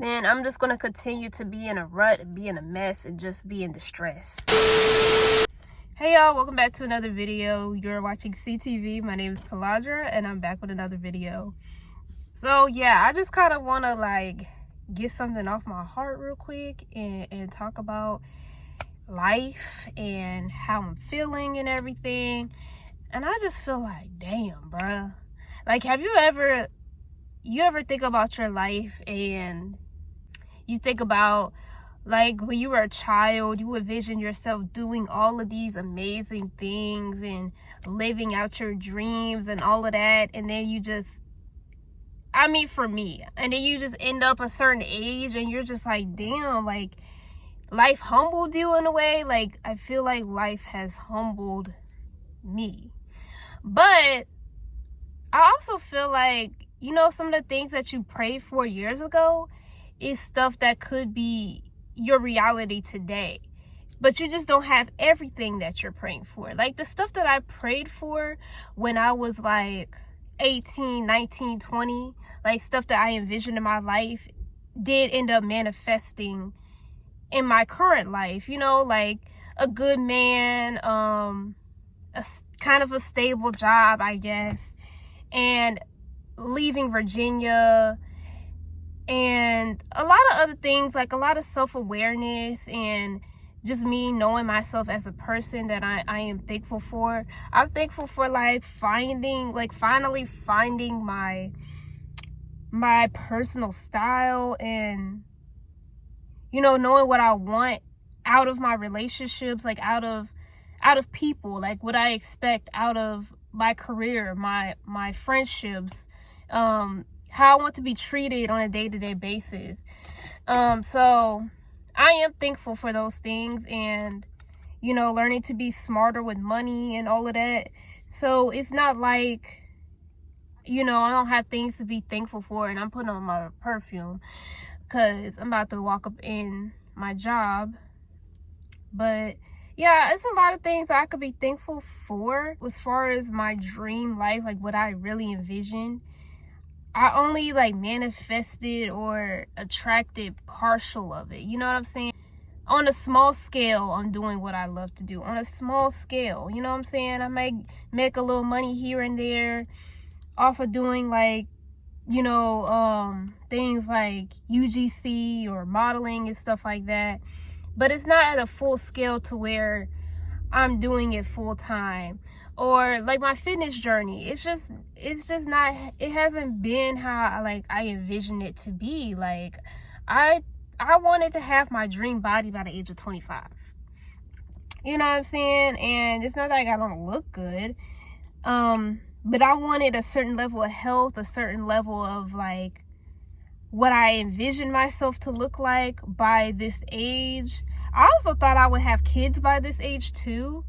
then I'm just going to continue to be in a rut, be in a mess, and just be in distress. Hey y'all, welcome back to another video. You're watching CTV. My name is Kaladra, and I'm back with another video. So yeah, I just kind of want to get something off my heart real quick and talk about life and how I'm feeling and everything. And I just feel like, damn, bruh. Have you ever think about your life and you think about when you were a child, you envision yourself doing all of these amazing things and living out your dreams and all of that, and then you just, for me, and then you just end up a certain age and you're just like, damn, life humbled you in a way. I feel like life has humbled me. But I also feel like, some of the things that you prayed for years ago is stuff that could be your reality today. But you just don't have everything that you're praying for. The stuff that I prayed for when I was 18, 19, 20, stuff that I envisioned in my life did end up manifesting in my current life. A good man, kind of a stable job, I guess, and leaving Virginia, and a lot of other things, a lot of self-awareness, and just me knowing myself as a person that I am thankful for. I'm thankful for finally finding my personal style, and knowing what I want out of my relationships, out of people, what I expect out of my career, my friendships, how I want to be treated on a day-to-day basis. So I am thankful for those things, and learning to be smarter with money and all of that. So it's not I don't have things to be thankful for, and I'm putting on my perfume because I'm about to walk up in my job. But yeah, it's a lot of things I could be thankful for as far as my dream life, what I really envisioned. I only manifested or attracted partial of it. You know what I'm saying? On a small scale, I'm doing what I love to do. On a small scale, you know what I'm saying? I might make a little money here and there off of doing things like UGC or modeling and stuff like that. But it's not at a full scale to where I'm doing it full time. Or my fitness journey, it's just not, it hasn't been how I envisioned it to be. I wanted to have my dream body by the age of 25. You know what I'm saying? And it's not I don't look good. But I wanted a certain level of health, a certain level of what I envisioned myself to look like by this age. I also thought I would have kids by this age too.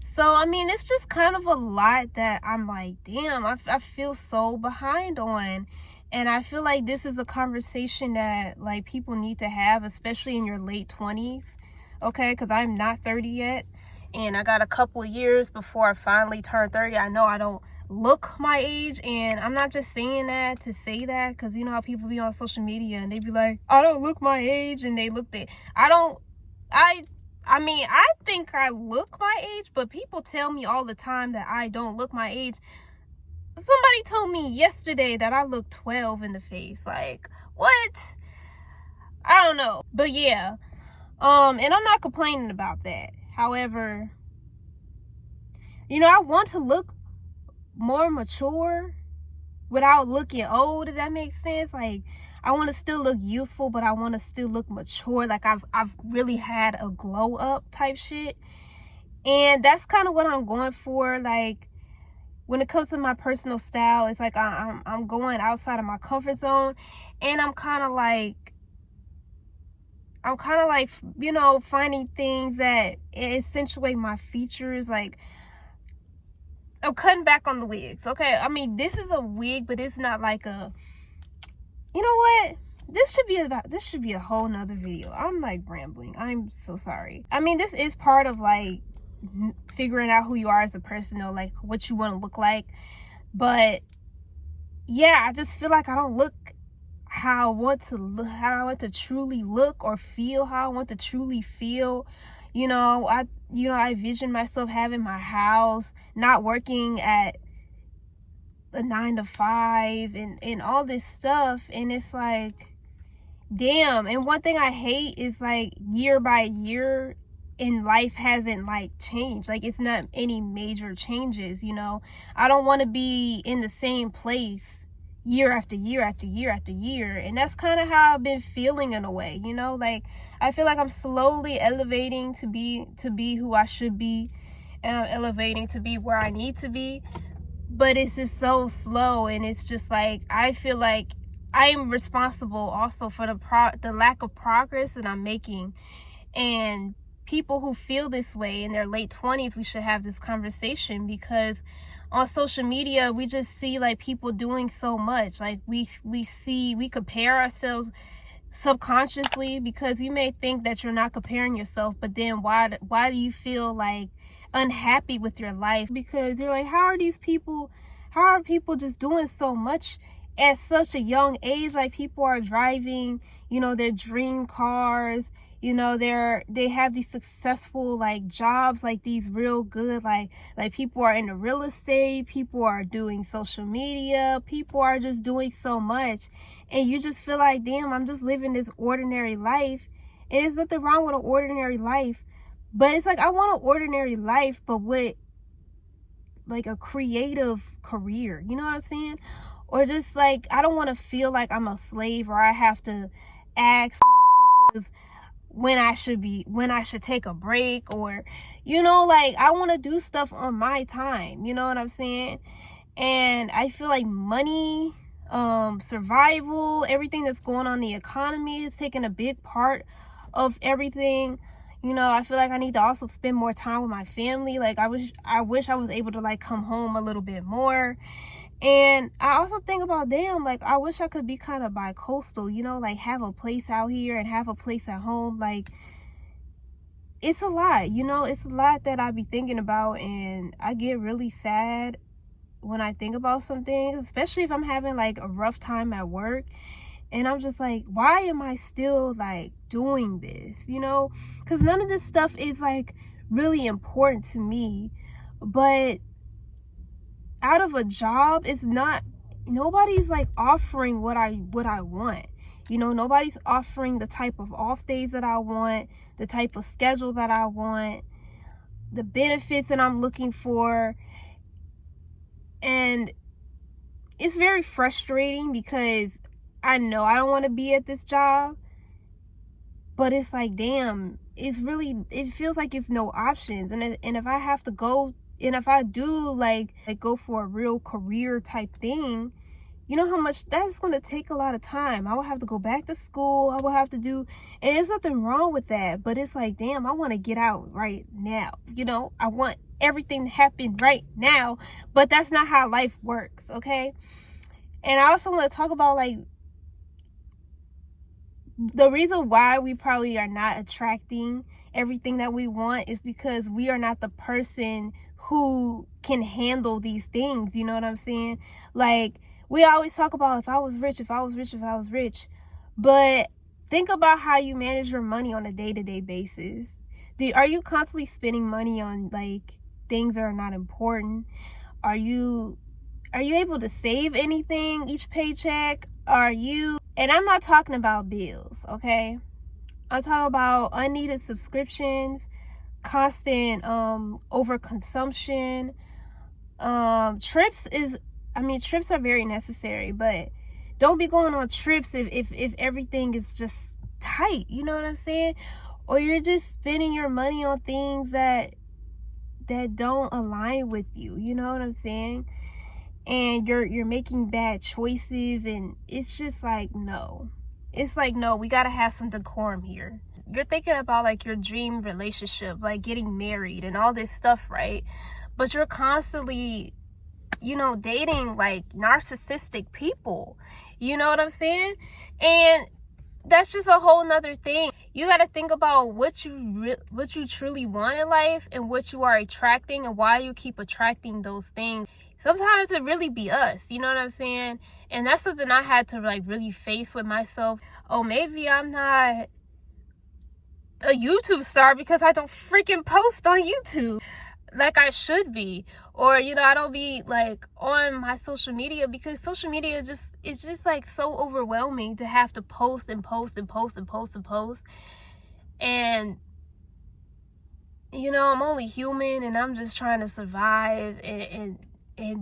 So, it's just kind of a lot that I'm damn, I feel so behind on. And I feel like this is a conversation that people need to have, especially in your late 20s. Okay, because I'm not 30 yet. And I got a couple of years before I finally turn 30. I know I don't look my age, and I'm not just saying that to say that, because you know how people be on social media and they be like, I don't look my age, and they look that. I think I look my age, but people tell me all the time that I don't look my age. Somebody told me yesterday that I look 12 in the face. What? I don't know. But yeah. And I'm not complaining about that. However, I want to look more mature without looking old, if that makes sense. I want to still look youthful, but I want to still look mature. I've really had a glow up type shit. And that's kind of what I'm going for. When it comes to my personal style, it's I'm going outside of my comfort zone, and I'm kind of finding things that accentuate my features. I'm cutting back on the wigs. Okay, this is a wig, but it's not you know what? This should be a whole nother video. I'm rambling. I'm so sorry. This is part of figuring out who you are as a person, or what you want to look like. But yeah, I just feel like I don't look how I want to look, how I want to truly look or feel, how I want to truly feel. I vision myself having my house, not working at a 9 to 5 and all this stuff. And it's like, damn. And one thing I hate is like year by year in life hasn't like changed. Like it's not any major changes, I don't want to be in the same place year after year after year after year. And that's kind of how I've been feeling in a way, like I feel like I'm slowly elevating to be who I should be, and I'm elevating to be where I need to be, but it's just so slow. And it's just like I feel like I am responsible also for the lack of progress that I'm making. And people who feel this way in their late 20s, we should have this conversation, because on social media we just see like people doing so much. Like we compare ourselves subconsciously, because you may think that you're not comparing yourself, but then why do you feel like unhappy with your life? Because you're like, how are people just doing so much at such a young age? Like people are driving, their dream cars, they have these successful like jobs, like these real good, like people are into real estate, people are doing social media, people are just doing so much. And you just feel like, damn, I'm just living this ordinary life. And there's nothing wrong with an ordinary life, but it's like I want an ordinary life, but with like a creative career, you know what I'm saying? Or just like, I don't want to feel like I'm a slave, or I have to ask when I should take a break, or like I want to do stuff on my time, you know what I'm saying? And I feel like money, survival, everything that's going on in the economy is taking a big part of everything. I feel like I need to also spend more time with my family. Like I wish I was able to like come home a little bit more. And I also think about, damn, like I wish I could be kind of bi-coastal, like have a place out here and have a place at home. Like it's a lot, it's a lot that I be thinking about, and I get really sad when I think about some things, especially if I'm having like a rough time at work. And I'm just like, why am I still like doing this? Because none of this stuff is like really important to me. But out of a job, nobody's like offering what I want. Nobody's offering the type of off days that I want, the type of schedule that I want, the benefits that I'm looking for. And it's very frustrating, because I know I don't want to be at this job, but it's like, damn, it feels like it's no options. And if I have to go, and if I do like go for a real career type thing, you know how much that's going to take? A lot of time. I will have to go back to school. I will have to do, and there's nothing wrong with that, but it's like, damn, I want to get out right now. I want everything to happen right now, but that's not how life works, okay? And I also want to talk about like the reason why we probably are not attracting everything that we want is because we are not the person who can handle these things. You know what I'm saying? Like we always talk about, if I was rich, if I was rich, if I was rich. But think about how you manage your money on a day-to-day basis. Are you constantly spending money on like things that are not important? Are you able to save anything each paycheck? And I'm not talking about bills, okay? I'm talking about unneeded subscriptions, constant overconsumption. Trips are very necessary, but don't be going on trips if everything is just tight, you know what I'm saying? Or you're just spending your money on things that don't align with you, you know what I'm saying? And you're making bad choices, and it's just like, no. It's like, no, we gotta have some decorum here. You're thinking about like your dream relationship, like getting married and all this stuff, right? But you're constantly, dating like narcissistic people, you know what I'm saying? And that's just a whole nother thing. You got to think about what you truly want in life, and what you are attracting, and why you keep attracting those things. sometimes it really be us, you know what I'm saying? And that's something I had to like really face with myself. Oh, maybe I'm not a YouTube star because I don't freaking post on YouTube like I should be. Or, you know, I don't be like on my social media because social media just, it's just like so overwhelming to have to post and post and post and post and post. And you know, I'm only human and I'm just trying to survive and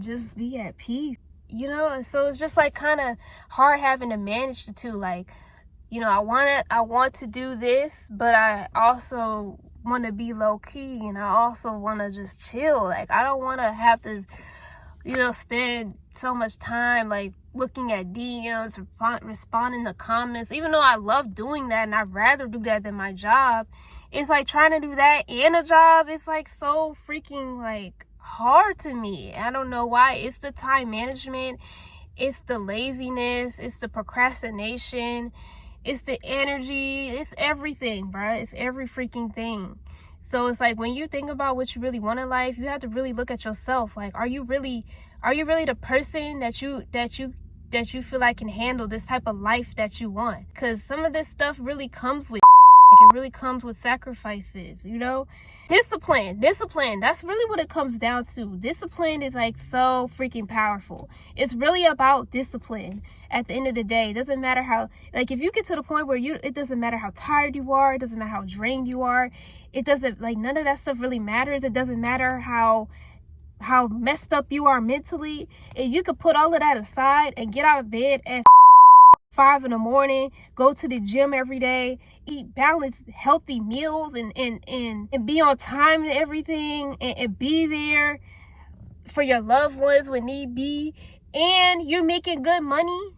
just be at peace, you know? And so it's just like kind of hard having to manage the two. Like, you know, I want to do this, but I also want to be low key, and I also want to just chill. Like, I don't want to have to, you know, spend so much time like looking at DMs, responding to comments, even though I love doing that and I'd rather do that than my job. It's like trying to do that and a job. It's like so freaking like hard to me. I don't know why. It's the time management, it's the laziness, it's the procrastination, it's the energy, it's everything, bruh. It's every freaking thing. So it's like when you think about what you really want in life, you have to really look at yourself. Like, are you really the person that you feel like can handle this type of life that you want? Because some of this stuff really comes with like, it really comes with sacrifices, you know? Discipline, that's really what it comes down to. Discipline is like so freaking powerful. It's really about discipline at the end of the day. It doesn't matter how, like, if you get to the point where it doesn't matter how tired you are, it doesn't matter how drained you are, it doesn't, like, none of that stuff really matters. It doesn't matter how messed up you are mentally, and you could put all of that aside and get out of bed at 5 in the morning, go to the gym every day, eat balanced, healthy meals, and be on time and everything, and be there for your loved ones when need be, and you're making good money,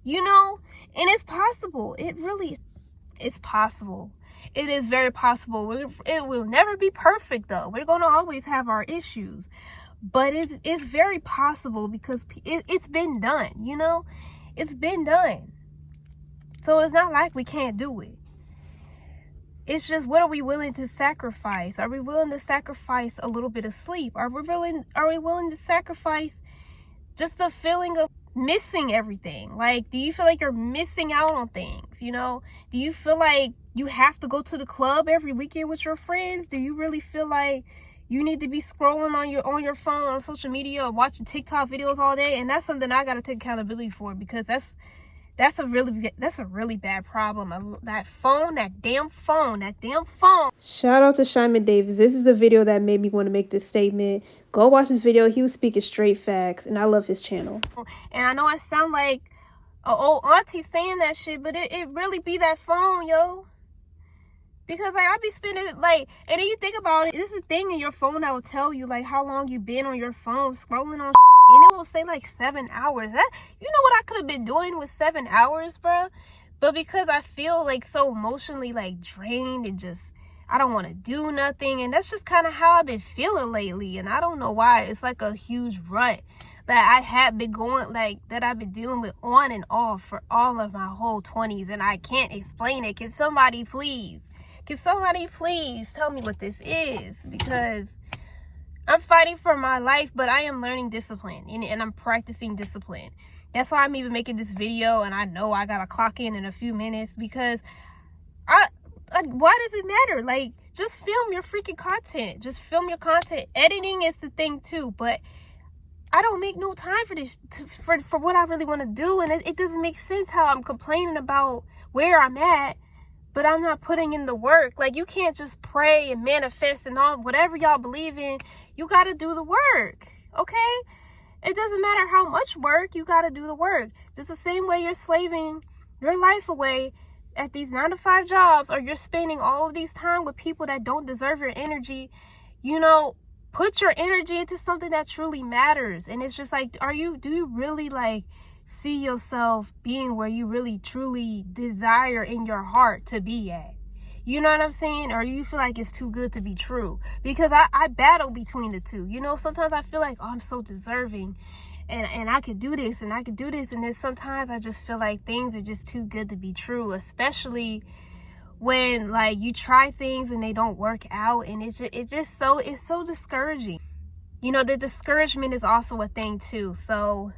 you know? And it's possible. It really is possible. It is very possible. It will never be perfect, though. We're going to always have our issues. But it's very possible because it's been done, you know? It's been done. So it's not like we can't do it. It's just, what are we willing to sacrifice? Are we willing to sacrifice a little bit of sleep? Are we willing to sacrifice just the feeling of missing everything? Like, do you feel like you're missing out on things, you know? Do you feel like you have to go to the club every weekend with your friends? Do you really feel like you need to be scrolling on your phone, on social media, or watching TikTok videos all day? And that's something I got to take accountability for, because that's a really bad problem. That damn phone. Shout out to Shyman Davis. This is a video that made me want to make this statement. Go watch this video. He was speaking straight facts, and I love his channel. And I know I sound like an old auntie saying that shit, but it really be that phone, yo. Because like I be spending like, and then you think about it, there's a thing in your phone that will tell you like how long you've been on your phone scrolling on, and it will say like 7 hours. That, you know what I could have been doing with 7 hours, bro? But because I feel like so emotionally like drained and just, I don't want to do nothing, and that's just kind of how I've been feeling lately. And I don't know why. It's like a huge rut that I have been going, like, that I've been dealing with on and off for all of my whole 20s, and I can't explain it. Can somebody please tell me what this is? Because I'm fighting for my life, but I am learning discipline, and I'm practicing discipline. That's why I'm even making this video, and I know I gotta clock in a few minutes, because why does it matter? Like, just film your freaking content. Just film your content. Editing is the thing too, but I don't make no time for this, for what I really want to do, and it doesn't make sense how I'm complaining about where I'm at, but I'm not putting in the work. Like, you can't just pray and manifest and all, whatever y'all believe in. You got to do the work, okay? It doesn't matter how much work, you got to do the work. Just the same way you're slaving your life away at these 9-to-5 jobs, or you're spending all of these time with people that don't deserve your energy, you know, put your energy into something that truly matters. And it's just like, do you really like see yourself being where you really truly desire in your heart to be at? You know what I'm saying? Or you feel like it's too good to be true? Because I battle between the two. You know, sometimes I feel like, oh, I'm so deserving, and I could do this, and I could do this. And then sometimes I just feel like things are just too good to be true, especially when like you try things and they don't work out, and it's so discouraging. you know, the discouragement is also a thing too. So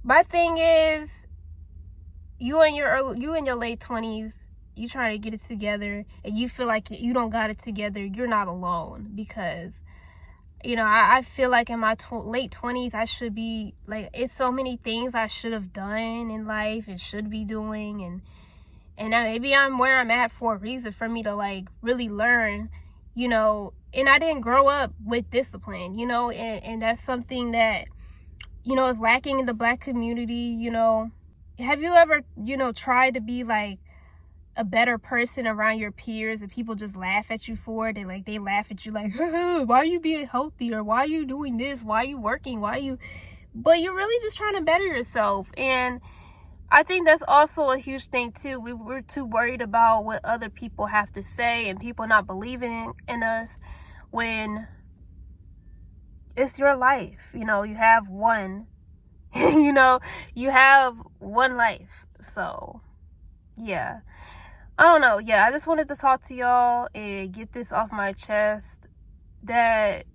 my thing is, you in your late 20s, you trying to get it together, and you feel like you don't got it together, you're not alone. Because, you know, I feel like in my late 20s, I should be like, it's so many things I should have done in life and should be doing, and maybe I'm where I'm at for a reason, for me to like really learn, you know. And I didn't grow up with discipline, you know, and that's something that, you know, is lacking in the Black community. You know, have you ever, you know, tried to be like a better person around your peers, and people just laugh at you for it? They laugh at you like, why are you being healthy, or why are you doing this, why are you working, but you're really just trying to better yourself. And I think that's also a huge thing too. We're too worried about what other people have to say, and people not believing in us, when it's your life. You know, you have one. You know, you have one life. So yeah, I don't know. Yeah, I just wanted to talk to y'all and get this off my chest, that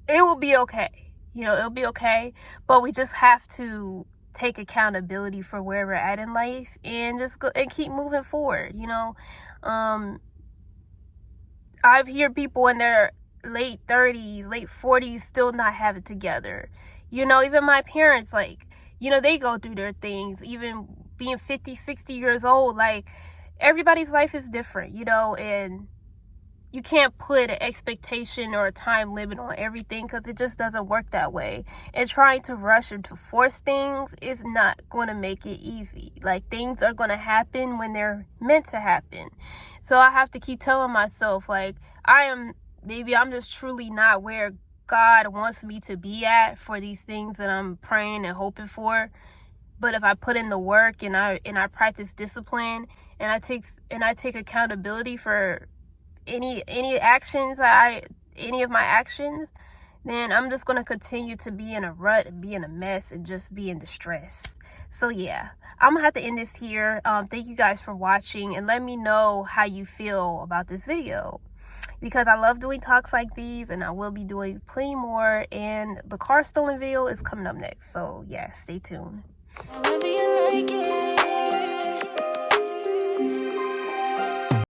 it will be okay. You know, it'll be okay, but we just have to take accountability for where we're at in life, and just go and keep moving forward. You know, I've heard people in their late 30s, late 40s still not have it together. You know, even my parents, like, you know, they go through their things, even being 50, 60 years old. Like, everybody's life is different, you know, and you can't put an expectation or a time limit on everything, because it just doesn't work that way. And trying to rush or to force things is not going to make it easy. Like, things are going to happen when they're meant to happen. So I have to keep telling myself, like, maybe I'm just truly not where God wants me to be at for these things that I'm praying and hoping for. But if I put in the work, and I practice discipline, and I take accountability for any actions any of my actions, then I'm just going to continue to be in a rut and be in a mess and just be in distress. So yeah, I'm gonna have to end this here. Thank you guys for watching, and let me know how you feel about this video, because I love doing talks like these, and I will be doing plenty more. And the car stolen video is coming up next, so yeah, stay tuned.